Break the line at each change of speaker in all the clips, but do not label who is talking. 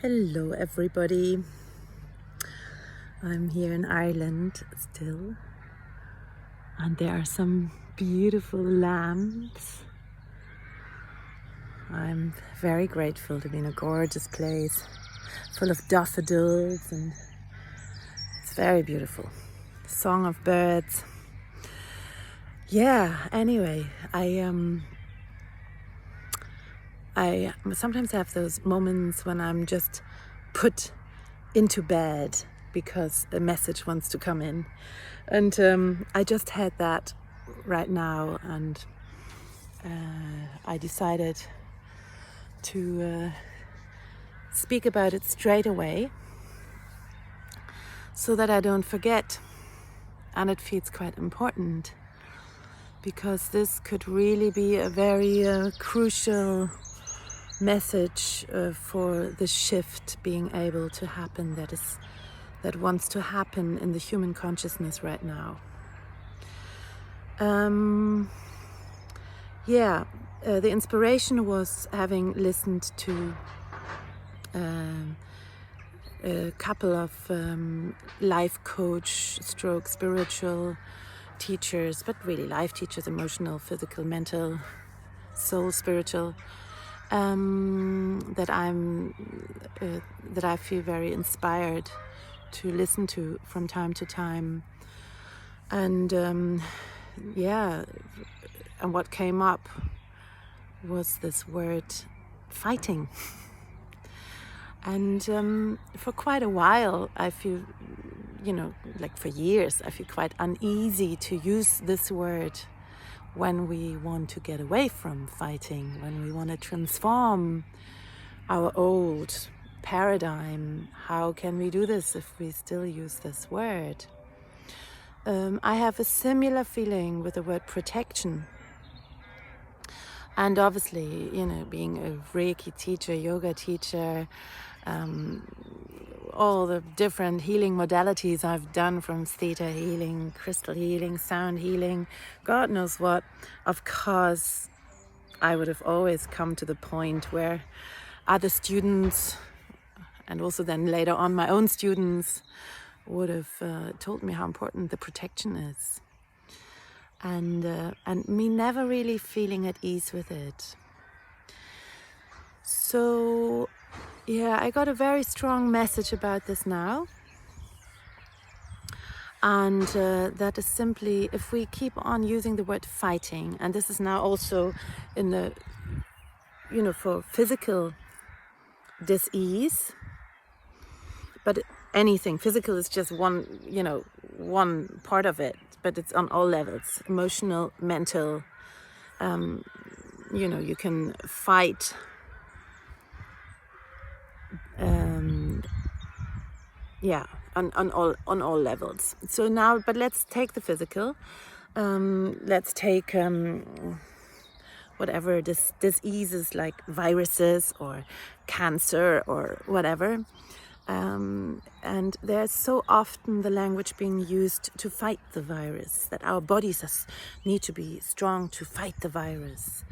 Hello everybody, I'm here in Ireland still, and there are some beautiful lambs. I'm very grateful to be in a gorgeous place full of daffodils, and it's very beautiful. Song of birds. Yeah, anyway, I sometimes have those moments when I'm just put into bed because a message wants to come in, and I just had that right now, and I decided to speak about it straight away so that I don't forget. And it feels quite important because this could really be a very crucial message for the shift being able to happen that wants to happen in the human consciousness right now. The inspiration was having listened to a couple of life coach stroke spiritual teachers, but really life teachers, emotional, physical, mental, soul, spiritual, that I feel very inspired to listen to from time to time. And and what came up was this word fighting. And for quite a while I feel, like for years, I feel quite uneasy to use this word when we want to get away from fighting, when we want to transform our old paradigm. How can we do this if we still use this word? I have a similar feeling with the word protection. And obviously, being a Reiki teacher, yoga teacher, all the different healing modalities I've done, from theta healing, crystal healing, sound healing, God knows what. Of course, I would have always come to the point where other students, and also then later on my own students, would have told me how important the protection is. And me never really feeling at ease with it. So I got a very strong message about this now, and that is simply, if we keep on using the word fighting, and this is now also in the for physical dis-ease, but anything physical is just one part of it, but it's on all levels: emotional, mental. You can fight on all levels. So now, but let's take the physical. Let's take whatever diseases like viruses or cancer or whatever. And there's so often the language being used to fight the virus, that our bodies need to be strong to fight the virus,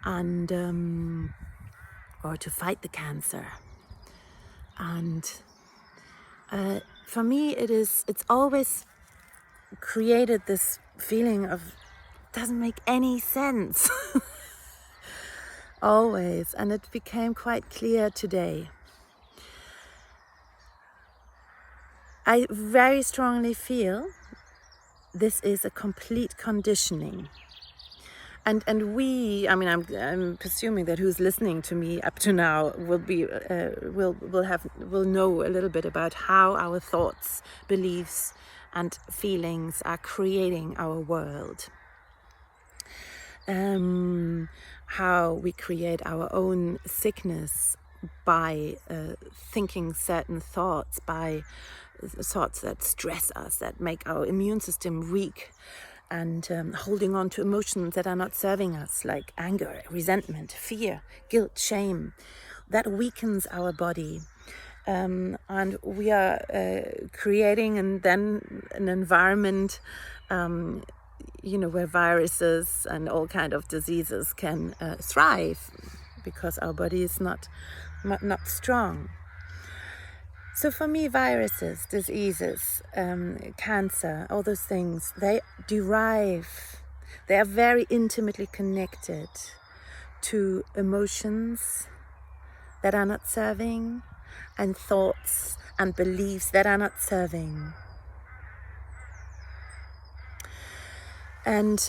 and or to fight the cancer. And for me, it's always created this feeling of doesn't make any sense. Always. And it became quite clear today. I very strongly feel this is a complete conditioning. And I'm presuming that who's listening to me up to now will know a little bit about how our thoughts, beliefs, and feelings are creating our world. How we create our own sickness by thinking certain thoughts, by thoughts that stress us, that make our immune system weak, and holding on to emotions that are not serving us, like anger, resentment, fear, guilt, shame. That weakens our body. And we are creating and then an environment where viruses and all kind of diseases can thrive, because our body is not strong. So for me, viruses, diseases, cancer, all those things, they are very intimately connected to emotions that are not serving and thoughts and beliefs that are not serving. And,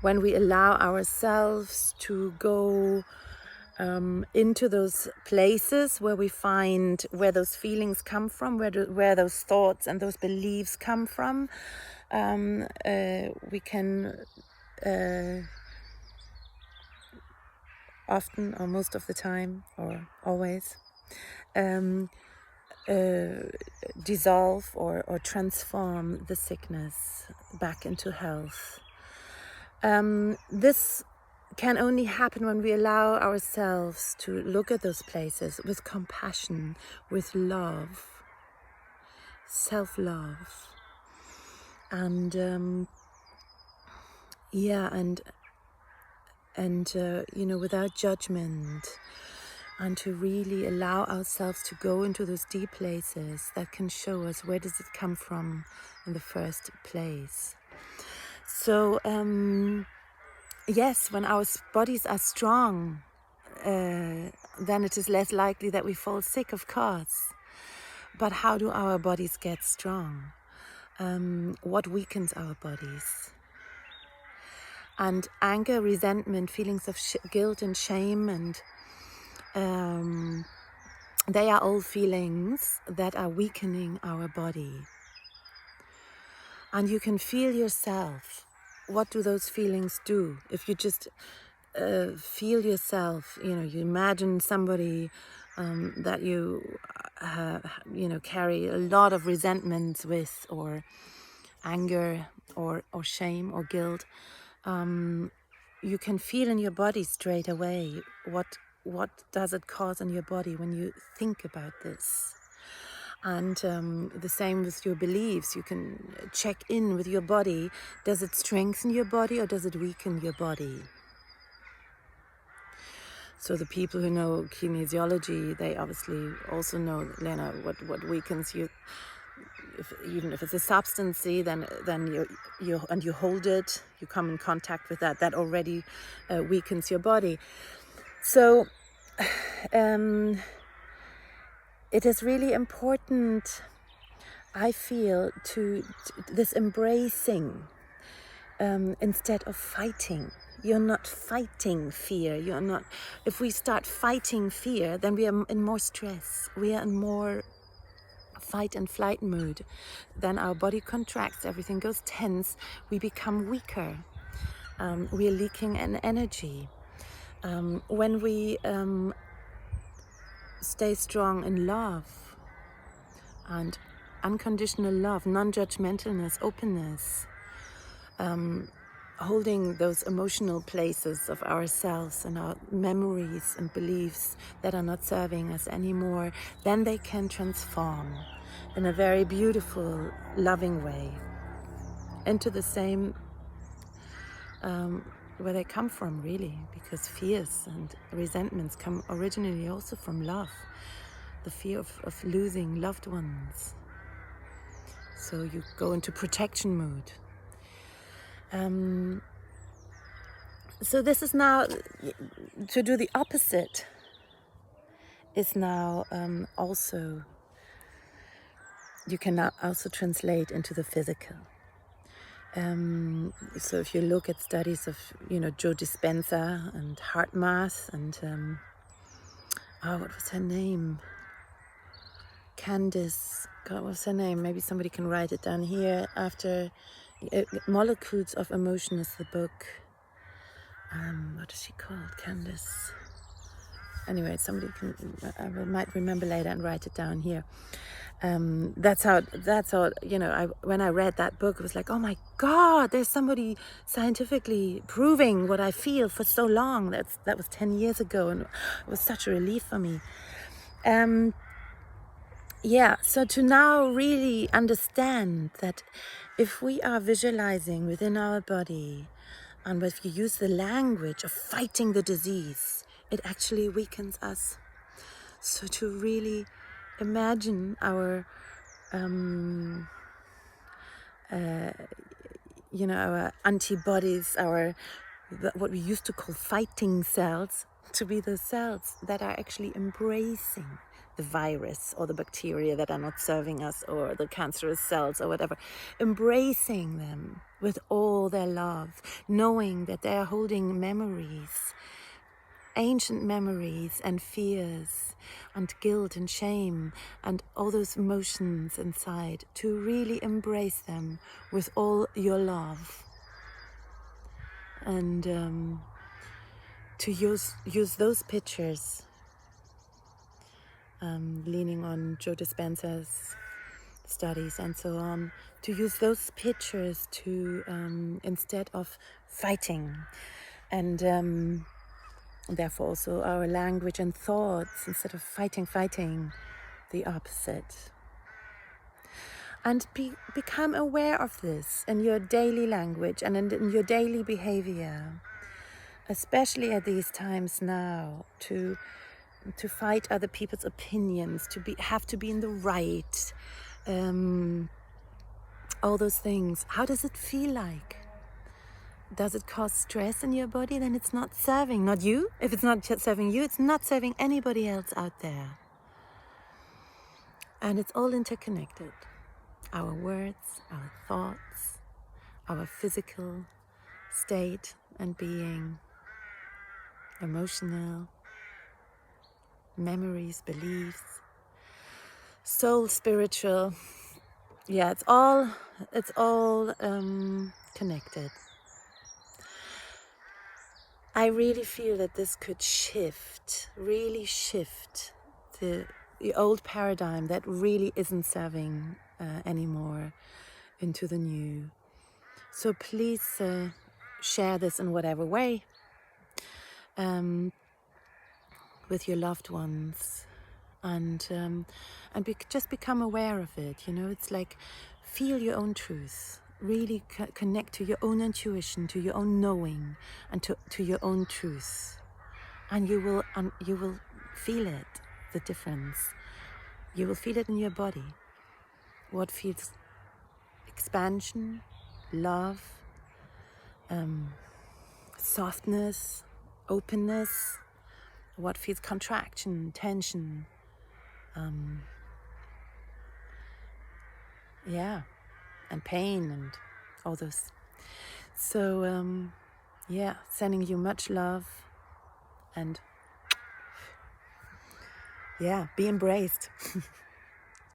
when we allow ourselves to go into those places where we find where those feelings come from, where those thoughts and those beliefs come from, we can often, or most of the time, or always, dissolve or transform the sickness back into health. This can only happen when we allow ourselves to look at those places with compassion, with love, self-love, and without judgment, and to really allow ourselves to go into those deep places that can show us where does it come from in the first place. So yes, when our bodies are strong, then it is less likely that we fall sick, of course. But how do our bodies get strong? What weakens our bodies? And anger, resentment, feelings of guilt and shame, and they are all feelings that are weakening our body. And you can feel yourself. What do those feelings do? If you just feel yourself, you imagine somebody that you carry a lot of resentment with, or anger, or shame, or guilt. You can feel in your body straight away what does it cause in your body when you think about this. And the same with your beliefs. You can check in with your body. Does it strengthen your body or does it weaken your body? So the people who know kinesiology, they obviously also know, Lena, what weakens you. Even if it's a substance, then you hold it, you come in contact with that already weakens your body. So it is really important, I feel, to this embracing instead of fighting. You're not fighting fear. You're not. If we start fighting fear, then we are in more stress. We are in more fight and flight mood. Then our body contracts. Everything goes tense. We become weaker. We are leaking an energy. When we stay strong in love and unconditional love, non-judgmentalness, openness, holding those emotional places of ourselves and our memories and beliefs that are not serving us anymore, then they can transform in a very beautiful, loving way into the same where they come from, really, because fears and resentments come originally also from love, the fear of losing loved ones. So you go into protection mode. So this is now, to do the opposite is now also, you can now also translate into the physical. So if you look at studies of, Joe Dispenza and HeartMath and, what was her name? Candice, God, what was her name? Maybe somebody can write it down here after. Molecules of Emotion is the book. What is she called? Candice. Anyway, somebody might remember later and write it down here. That's how, when I read that book, it was like, oh my God, there's somebody scientifically proving what I feel for so long. That was 10 years ago, and it was such a relief for me. So to now really understand that if we are visualizing within our body And if you use the language of fighting the disease, it actually weakens us. So to really imagine our, our antibodies, what we used to call fighting cells, to be the cells that are actually embracing the virus or the bacteria that are not serving us, or the cancerous cells or whatever, embracing them with all their love, knowing that they are holding memories, ancient memories and fears and guilt and shame and all those emotions inside, to really embrace them with all your love. And to use those pictures, leaning on Joe Dispenza's studies and so on, to use those pictures to instead of fighting, and therefore also our language and thoughts, instead of fighting, the opposite. And become aware of this in your daily language and in your daily behavior, especially at these times now, to fight other people's opinions, have to be in the right, all those things. How does it feel like? Does it cause stress in your body? Then it's not serving, not you. If it's not serving you, it's not serving anybody else out there. And it's all interconnected. Our words, our thoughts, our physical state and being, emotional, memories, beliefs, soul, spiritual. Yeah, it's all connected. I really feel that this could really shift the old paradigm that really isn't serving anymore into the new. So please share this in whatever way with your loved ones, and just become aware of it. It's like, feel your own truth. Really connect to your own intuition, to your own knowing, and to your own truth, and you will feel it, the difference. You will feel it in your body. What feels expansion, love, softness, openness. What feels contraction, tension. And pain and all those. So sending you much love, and be embraced.